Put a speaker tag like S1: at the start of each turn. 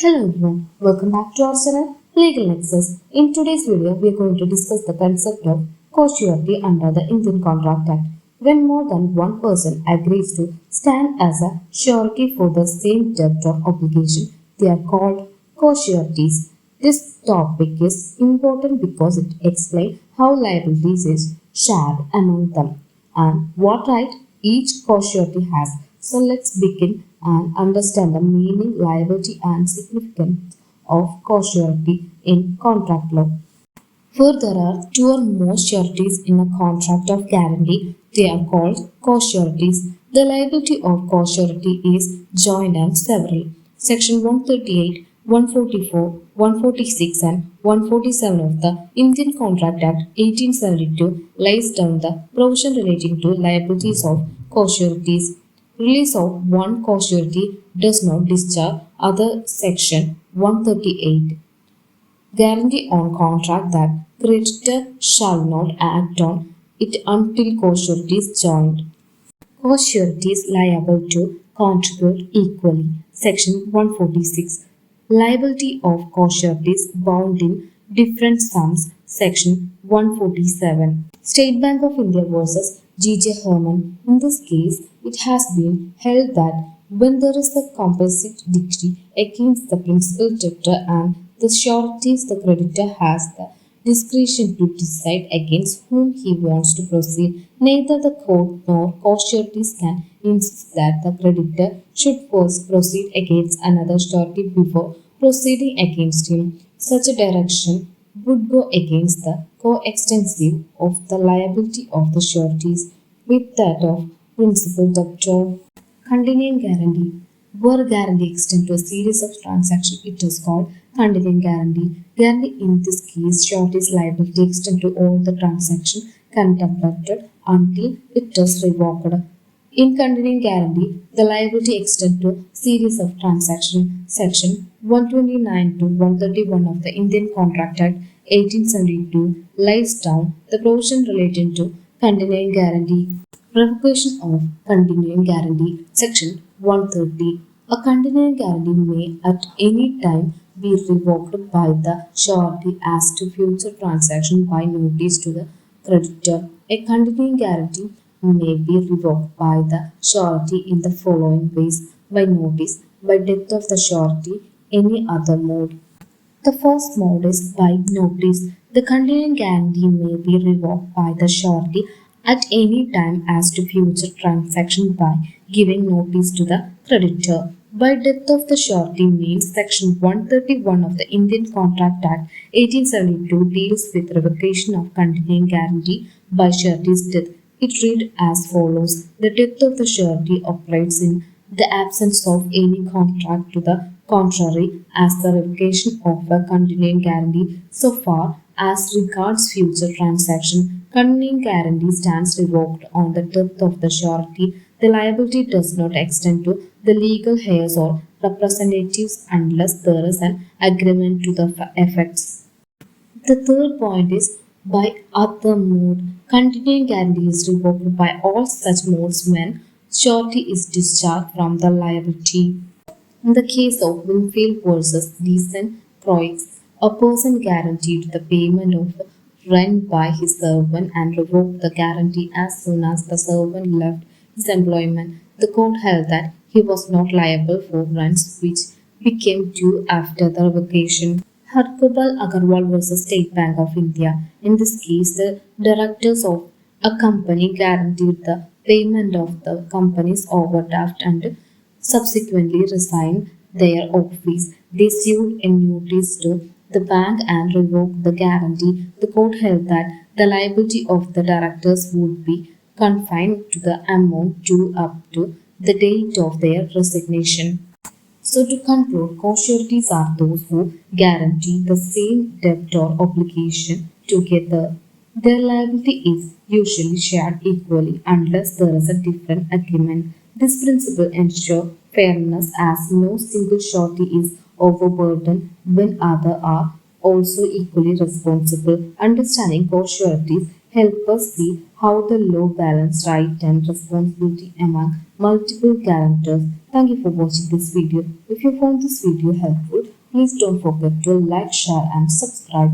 S1: Hello everyone, welcome back to our channel Legal Nexus. In today's video, we are going to discuss the concept of co-surety under the Indian Contract Act. When more than one person agrees to stand as a surety for the same debt or obligation, they are called co-sureties. This topic is important because it explains how liabilities is shared among them and what right each co-surety has. So let's begin and understand the meaning, liability and significance of co-surety in contract law. Where there are two or more sureties in a contract of guarantee, they are called co-sureties. The liability of co-surety is joint and several. Section 138, 144, 146 and 147 of the Indian Contract Act 1872 lays down the provision relating to liabilities of co-sureties. Release of one co-surety does not discharge other. Section 138 guarantee on contract that creditor shall not act on it until co-surety is joined. Co-surety is liable to contribute equally. Section 146. Liability of co-surety is bound in different sums. Section 147. State Bank of India versus G.J. Herman. In this case, it has been held that when there is a composite decree against the principal debtor and the sureties, the creditor has the discretion to decide against whom he wants to proceed. Neither the court nor co-sureties can insist that the creditor should first proceed against another surety before proceeding against him. Such a direction would go against the coextensive of the liability of the sureties with that of principal debtor. Continuing guarantee. Where guarantee extends to a series of transactions, it is called continuing guarantee. Guarantee in this case, surety's liability extends to all the transactions contemplated until it is revoked. In continuing guarantee, the liability extends to series of transactions. Section 129 to 131 of the Indian Contract Act 1872 lays down the provision relating to continuing guarantee. Revocation of continuing guarantee. Section 130. A continuing guarantee may at any time be revoked by the surety as to future transaction by notice to the creditor. A continuing guarantee may be revoked by the surety in the following ways: by notice, by death of the surety, any other mode. The first mode is by notice. The continuing guarantee may be revoked by the surety at any time as to future transaction by giving notice to the creditor. By death of the surety means Section 131 of the Indian Contract Act 1872 deals with revocation of continuing guarantee by surety's death. It reads as follows: the death of the surety operates in the absence of any contract to the contrary as the revocation of a continuing guarantee so far as regards future transaction. Continuing guarantee stands revoked on the death of the surety. The liability does not extend to the legal heirs or representatives unless there is an agreement to the effects. The third point is by other mode. Continuing guarantee is revoked by all such modes when surety is discharged from the liability. In the case of Winfield versus Decent Croix, a person guaranteed the payment of rent by his servant and revoked the guarantee as soon as the servant left his employment. The court held that he was not liable for rents which became due after the revocation. Hargobal Agarwal versus State Bank of India. In this case, the directors of a company guaranteed the payment of the company's overdraft and subsequently resigned their office. They sued in notice to the bank and revoked the guarantee. The court held that the liability of the directors would be confined to the amount due up to the date of their resignation. So to conclude, co-sureties are those who guarantee the same debt or obligation together. Their liability is usually shared equally unless there is a different agreement. This principle ensures fairness as no single surety is overburdened when others are also equally responsible. Understanding co-sureties help us see how the law balances right and responsibility among multiple guarantors. Thank you for watching this video. If you found this video helpful, please don't forget to like, share and subscribe.